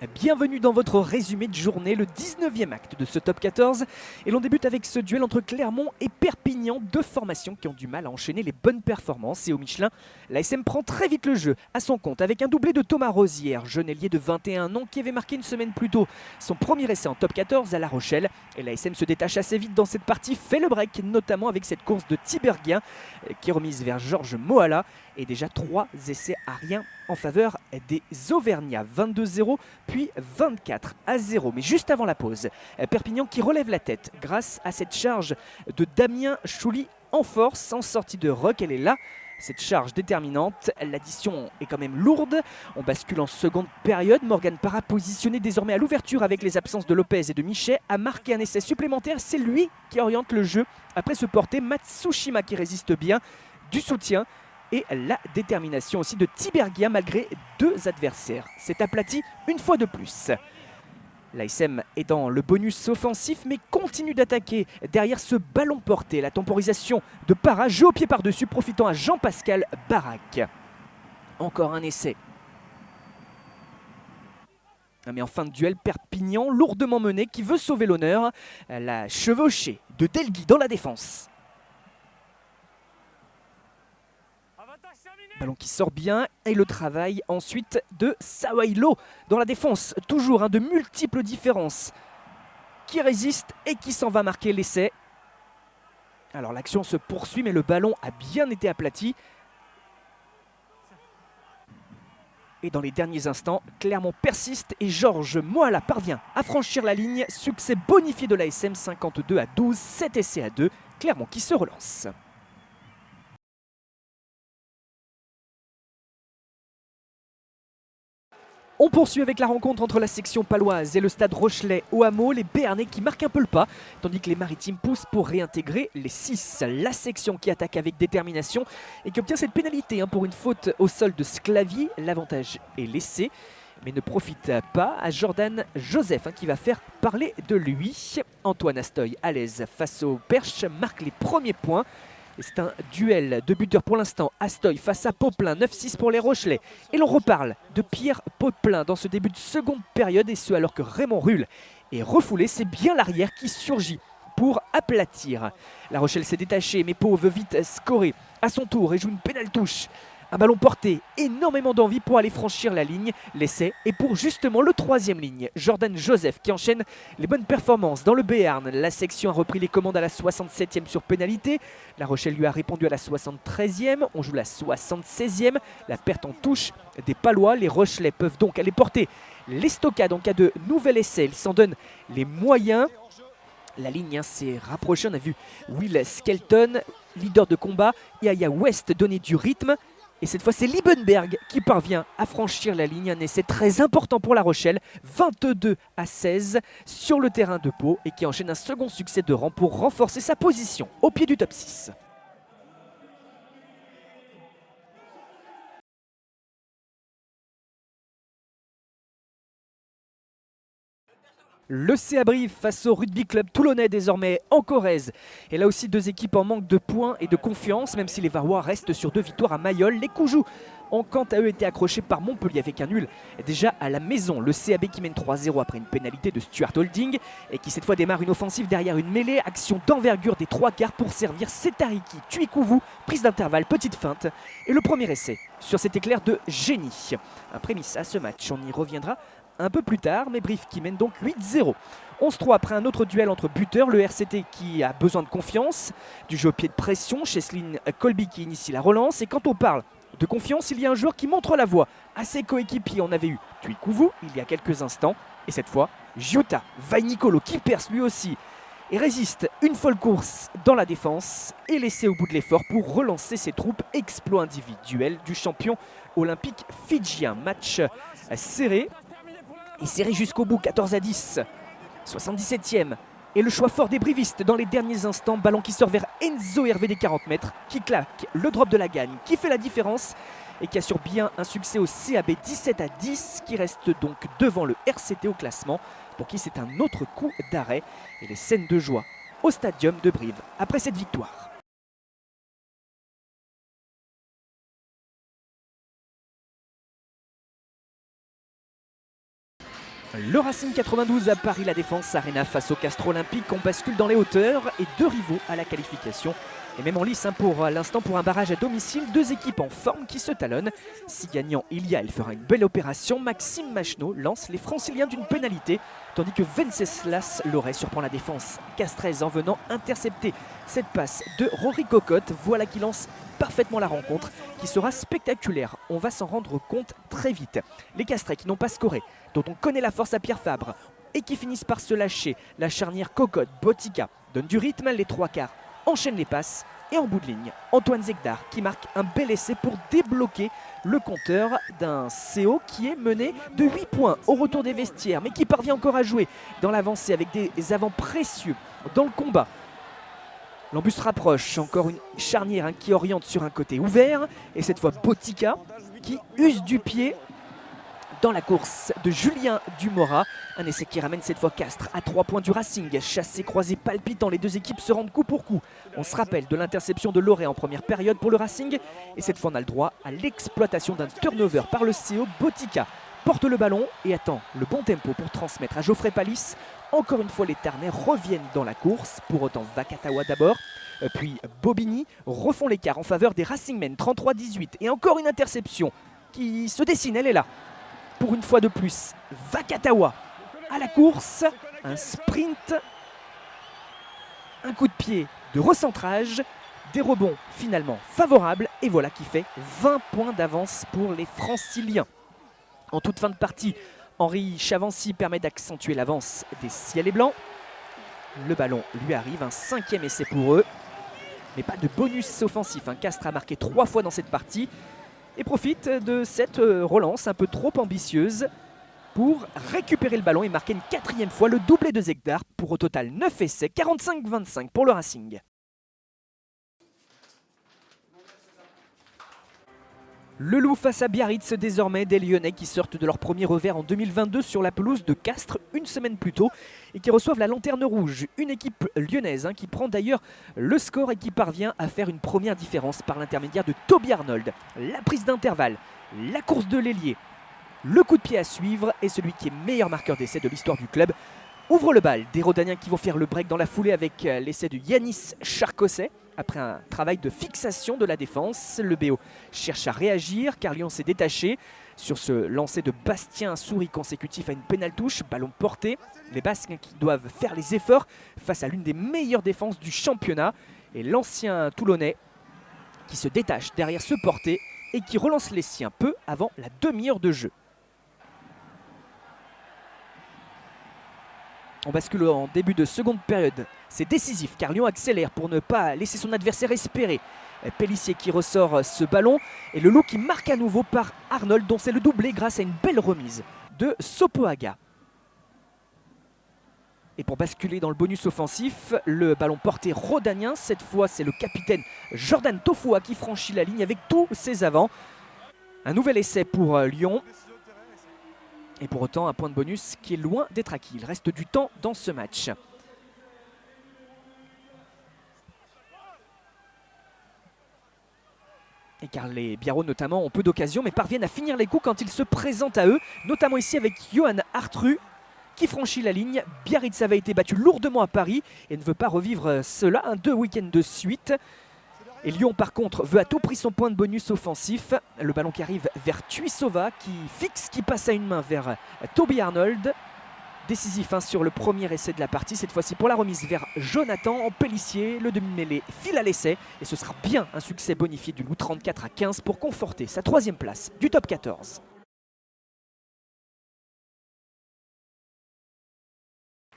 Bienvenue dans votre résumé de journée, le 19e acte de ce top 14. Et l'on débute avec ce duel entre Clermont et Perpignan, deux formations qui ont du mal à enchaîner les bonnes performances. Et au Michelin, l'ASM prend très vite le jeu à son compte avec un doublé de Thomas Rosière, jeune ailier de 21 ans qui avait marqué une semaine plus tôt son premier essai en top 14 à La Rochelle. Et l'ASM se détache assez vite dans cette partie, fait le break, notamment avec cette course de Tiberghien qui est remise vers Georges Moala. Et déjà 3 essais à rien en faveur des Auvergnats, 22-0 puis 24-0. Mais juste avant la pause, Perpignan qui relève la tête grâce à cette charge de Damien Chouli en force, en sortie de rock, elle est là. Cette charge déterminante, l'addition est quand même lourde. On bascule en seconde période. Morgan Parra, positionné désormais à l'ouverture avec les absences de Lopez et de Michet, a marqué un essai supplémentaire. C'est lui qui oriente le jeu après ce porté. Matsushima qui résiste bien, du soutien et la détermination aussi de Tiberghien malgré deux adversaires. C'est aplati une fois de plus. L'ASM est dans le bonus offensif mais continue d'attaquer derrière ce ballon porté. La temporisation de Parra, jeu au pied par-dessus, profitant à Jean-Pascal Barak. Encore un essai. Mais en fin de duel, Perpignan, lourdement mené, qui veut sauver l'honneur. La chevauchée de Delgui dans la défense. Ballon qui sort bien et le travail ensuite de Sawailo dans la défense. Toujours de multiples différences qui résiste et qui s'en va marquer l'essai. Alors l'action se poursuit mais le ballon a bien été aplati. Et dans les derniers instants, Clermont persiste et Georges Moala parvient à franchir la ligne. Succès bonifié de l'ASM 52-12, 7 essais à 2. Clermont qui se relance. On poursuit avec la rencontre entre la section paloise et le stade Rochelais au hameau. Les Béarnais qui marquent un peu le pas, tandis que les Maritimes poussent pour réintégrer les 6. La section qui attaque avec détermination et qui obtient cette pénalité pour une faute au sol de Sclavy. L'avantage est laissé, mais ne profite pas à Jordan Joseph qui va faire parler de lui. Antoine Astoy à l'aise face au Perche marque les premiers points. C'est un duel de buteurs pour l'instant. Astoy face à Poplin, 9-6 pour les Rochelais. Et l'on reparle de Pierre Poplin dans ce début de seconde période. Et ce alors que Raymond Rull est refoulé. C'est bien l'arrière qui surgit pour aplatir. La Rochelle s'est détachée, mais Pau veut vite scorer à son tour et joue une pénale touche. Un ballon porté, énormément d'envie pour aller franchir la ligne. L'essai est pour justement le troisième ligne. Jordan Joseph qui enchaîne les bonnes performances dans le Béarn. La section a repris les commandes à la 67e sur pénalité. La Rochelle lui a répondu à la 73e. On joue la 76e. La perte en touche des Palois. Les Rochelais peuvent donc aller porter l'estocade en cas de nouvel essai. Ils s'en donnent les moyens. La ligne s'est rapprochée. On a vu Will Skelton, leader de combat, et Aya West donner du rythme. Et cette fois, c'est Liebenberg qui parvient à franchir la ligne. Un essai très important pour La Rochelle, 22-16 sur le terrain de Pau et qui enchaîne un second succès de rang pour renforcer sa position au pied du top 6. Le CA Brive face au Rugby Club toulonnais désormais en Corrèze. Et là aussi deux équipes en manque de points et de confiance, même si les Varois restent sur 2 victoires à Mayol. Les Coujoux ont quant à eux été accrochés par Montpellier avec un nul déjà à la maison. Le CAB qui mène 3-0 après une pénalité de Stuart Holding et qui cette fois démarre une offensive derrière une mêlée. Action d'envergure des 3 quarts pour servir Setariki, Tuikouvou, prise d'intervalle, petite feinte et le premier essai sur cet éclair de génie. Un prémisse à ce match, on y reviendra un peu plus tard, mais Brive qui mène donc 8-0. 11-3 après un autre duel entre buteurs, le RCT qui a besoin de confiance, du jeu au pied de pression, Cheslin Colby qui initie la relance. Et quand on parle de confiance, il y a un joueur qui montre la voie à ses coéquipiers. On avait eu Tuikouvou il y a quelques instants, et cette fois, Giota Vainicolo qui perce lui aussi et résiste une folle course dans la défense et laissé au bout de l'effort pour relancer ses troupes. Exploit individuel du champion olympique fidjien. Match serré. Et serré jusqu'au bout, 14-10, 77e. Et le choix fort des brivistes dans les derniers instants. Ballon qui sort vers Enzo Hervé des 40 mètres, qui claque le drop de la gagne, qui fait la différence et qui assure bien un succès au CAB 17-10, qui reste donc devant le RCT au classement, pour qui c'est un autre coup d'arrêt. Et les scènes de joie au stadium de Brive après cette victoire. Le Racing 92 à Paris La Défense Arena face au Castres Olympique. On bascule dans les hauteurs et deux rivaux à la qualification. Et même en lice pour l'instant pour un barrage à domicile, deux équipes en forme qui se talonnent. Si gagnant il y a, elle fera une belle opération. Maxime Machenaud lance les franciliens d'une pénalité, tandis que Venceslas Loret surprend la défense castraise en venant intercepter cette passe de Rory Cocotte. Voilà qui lance parfaitement la rencontre, qui sera spectaculaire. On va s'en rendre compte très vite. Les Castrais qui n'ont pas scoré, dont on connaît la force à Pierre Fabre, et qui finissent par se lâcher. La charnière Cocotte-Botica donne du rythme, les trois quarts enchaîne les passes et en bout de ligne, Antoine Zegdar qui marque un bel essai pour débloquer le compteur d'un CO qui est mené de 8 points au retour des vestiaires, mais qui parvient encore à jouer dans l'avancée avec des avants précieux dans le combat. L'embus se rapproche, encore une charnière qui oriente sur un côté ouvert, et cette fois Botica qui use du pied dans la course de Julien Dumora. Un essai qui ramène cette fois Castres à 3 points du Racing. Chassé, croisé, palpitant, les deux équipes se rendent coup pour coup. On se rappelle de l'interception de Loret en première période pour le Racing. Et cette fois on a le droit à l'exploitation d'un turnover par le CO. Botica porte le ballon et attend le bon tempo pour transmettre à Geoffrey Palis. Encore une fois les Tarnais reviennent dans la course. Pour autant Vakatawa d'abord, puis Bobigny refont l'écart en faveur des Racingmen. 33-18 et encore une interception qui se dessine, elle est là. Pour une fois de plus, Vakatawa à la course, un sprint, un coup de pied de recentrage, des rebonds finalement favorables, et voilà qui fait 20 points d'avance pour les Franciliens. En toute fin de partie, Henri Chavancy permet d'accentuer l'avance des Ciel et Blancs. Le ballon lui arrive, un 5e essai pour eux, mais pas de bonus offensif. Castres a marqué 3 fois dans cette partie et profite de cette relance un peu trop ambitieuse pour récupérer le ballon et marquer une 4e fois le doublé de Zegdar pour au total 9 essais, 45-25 pour le Racing. Le Loup face à Biarritz, désormais des Lyonnais qui sortent de leur premier revers en 2022 sur la pelouse de Castres une semaine plus tôt et qui reçoivent la Lanterne Rouge, une équipe lyonnaise qui prend d'ailleurs le score et qui parvient à faire une première différence par l'intermédiaire de Toby Arnold. La prise d'intervalle, la course de l'ailier, le coup de pied à suivre et celui qui est meilleur marqueur d'essai de l'histoire du club ouvre le bal. Des Rodaniens qui vont faire le break dans la foulée avec l'essai de Yanis Charcosset. Après un travail de fixation de la défense, le BO cherche à réagir car Lyon s'est détaché sur ce lancer de Bastien Souris consécutif à une pénale touche, ballon porté. Les Basques qui doivent faire les efforts face à l'une des meilleures défenses du championnat et l'ancien Toulonnais qui se détache derrière ce porté et qui relance les siens peu avant la demi-heure de jeu. On bascule en début de seconde période. C'est décisif car Lyon accélère pour ne pas laisser son adversaire espérer. Pélissier qui ressort ce ballon et le Loup qui marque à nouveau par Arnold dont c'est le doublé grâce à une belle remise de Sopoaga. Et pour basculer dans le bonus offensif, le ballon porté rhodanien. Cette fois c'est le capitaine Jordan Tofua qui franchit la ligne avec tous ses avants. Un nouvel essai pour Lyon. Et pour autant, un point de bonus qui est loin d'être acquis. Il reste du temps dans ce match. Et car les Biarros notamment ont peu d'occasions, mais parviennent à finir les coups quand ils se présentent à eux. Notamment ici avec Johan Artru qui franchit la ligne. Biarritz avait été battu lourdement à Paris et ne veut pas revivre cela 2 week-ends de suite. Et Lyon par contre veut à tout prix son point de bonus offensif. Le ballon qui arrive vers Tuisova qui fixe, qui passe à une main vers Toby Arnold. Décisif sur le premier essai de la partie, cette fois-ci pour la remise vers Jonathan Pélissier. Le demi-mêlée file à l'essai et ce sera bien un succès bonifié du Loup 34-15 pour conforter sa 3e place du top 14.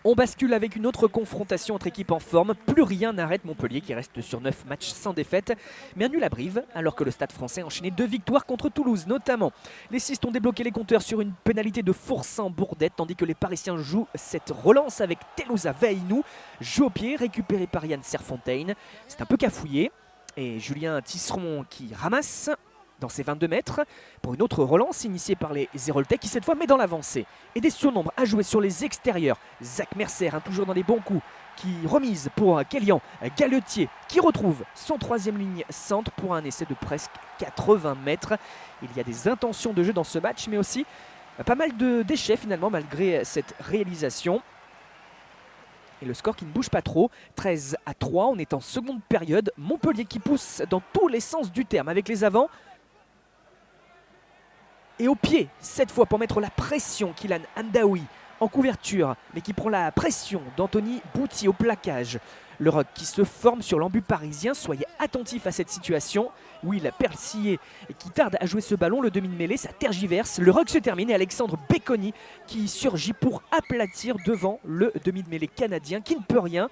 On bascule avec une autre confrontation entre équipes en forme. Plus rien n'arrête Montpellier qui reste sur 9 matchs sans défaite. Mais un nul à Brive alors que le Stade français a enchaîné 2 victoires contre Toulouse notamment. Les Sistes ont débloqué les compteurs sur une pénalité de Fourcin-Bourdette tandis que les Parisiens jouent cette relance avec Telousa Vaïnou. Jeu au pied récupéré par Yann Serfontaine. C'est un peu cafouillé et Julien Tisseron qui ramasse dans ses 22 mètres pour une autre relance initiée par les Héroltais qui cette fois met dans l'avancée. Et des surnombres à jouer sur les extérieurs. Zach Mercer, toujours dans les bons coups, qui remise pour Kélian Galetier qui retrouve son 3e ligne centre pour un essai de presque 80 mètres. Il y a des intentions de jeu dans ce match mais aussi Pas mal de déchets finalement malgré cette réalisation. Et le score qui ne bouge pas trop, 13-3, on est en seconde période. Montpellier qui pousse dans tous les sens du terme avec les avants. Et au pied, cette fois pour mettre la pression, Kylian Hamdaoui en couverture, mais qui prend la pression d'Anthony Bouty au plaquage. Le ruck qui se forme sur l'embut parisien, soyez attentifs à cette situation. Oui, la Persillé qui tarde à jouer ce ballon, le demi de mêlée, ça tergiverse. Le ruck se termine et Alexandre Béconi qui surgit pour aplatir devant le demi de mêlée canadien qui ne peut rien.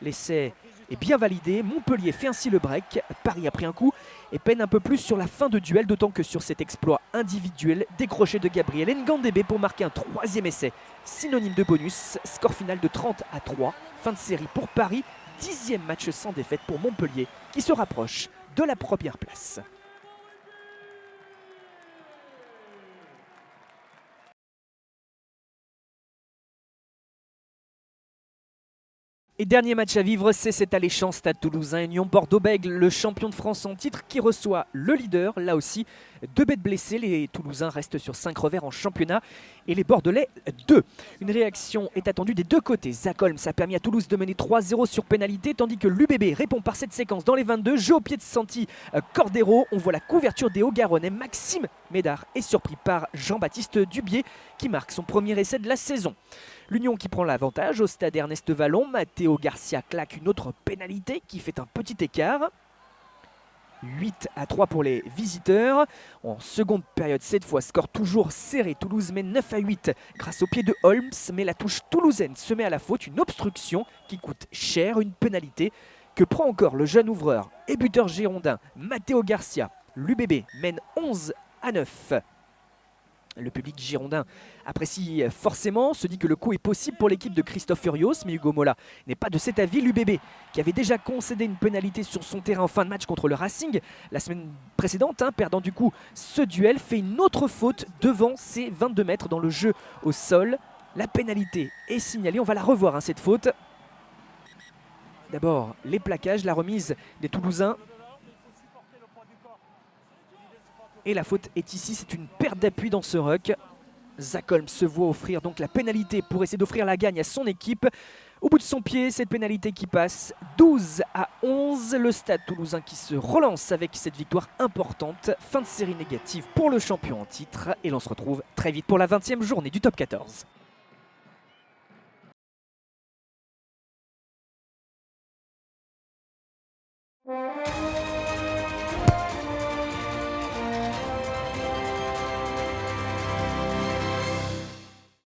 L'essai est bien validé, Montpellier fait ainsi le break, Paris a pris un coup et peine un peu plus sur la fin de duel, d'autant que sur cet exploit individuel décroché de Gabriel Ngandébé pour marquer un troisième essai, synonyme de bonus, score final de 30-3, fin de série pour Paris, 10e match sans défaite pour Montpellier qui se rapproche de la première place. Et dernier match à vivre, c'est cet alléchant Stade Toulousain Union Bordeaux-Bègles, le champion de France en titre qui reçoit le leader. Là aussi, 2 bêtes blessées, les Toulousains restent sur 5 revers en championnat et les Bordelais 2. Une réaction est attendue des deux côtés. Zach Holmes a permis à Toulouse de mener 3-0 sur pénalité, tandis que l'UBB répond par cette séquence dans les 22. Jeu au pied de Santi Cordero, on voit la couverture des Hauts-Garonnais. Maxime Médard est surpris par Jean-Baptiste Dubié qui marque son premier essai de la saison. L'Union qui prend l'avantage au stade Ernest Vallon. Matteo Garcia claque une autre pénalité qui fait un petit écart. 8-3 pour les visiteurs. En seconde période, cette fois, score toujours serré. Toulouse mène 9-8 grâce au pied de Holmes. Mais la touche toulousaine se met à la faute. Une obstruction qui coûte cher, une pénalité que prend encore le jeune ouvreur et buteur girondin Matteo Garcia. L'UBB mène 11-9. Le public girondin apprécie forcément, se dit que le coup est possible pour l'équipe de Christophe Furios, mais Hugo Mola n'est pas de cet avis. L'UBB, qui avait déjà concédé une pénalité sur son terrain en fin de match contre le Racing la semaine précédente, perdant du coup ce duel, fait une autre faute devant ses 22 mètres dans le jeu au sol. La pénalité est signalée, on va la revoir cette faute. D'abord les plaquages, la remise des Toulousains. Et la faute est ici, c'est une perte d'appui dans ce ruck. Zach Holmes se voit offrir donc la pénalité pour essayer d'offrir la gagne à son équipe. Au bout de son pied, cette pénalité qui passe 12-11. Le Stade Toulousain qui se relance avec cette victoire importante. Fin de série négative pour le champion en titre. Et l'on se retrouve très vite pour la 20e journée du top 14.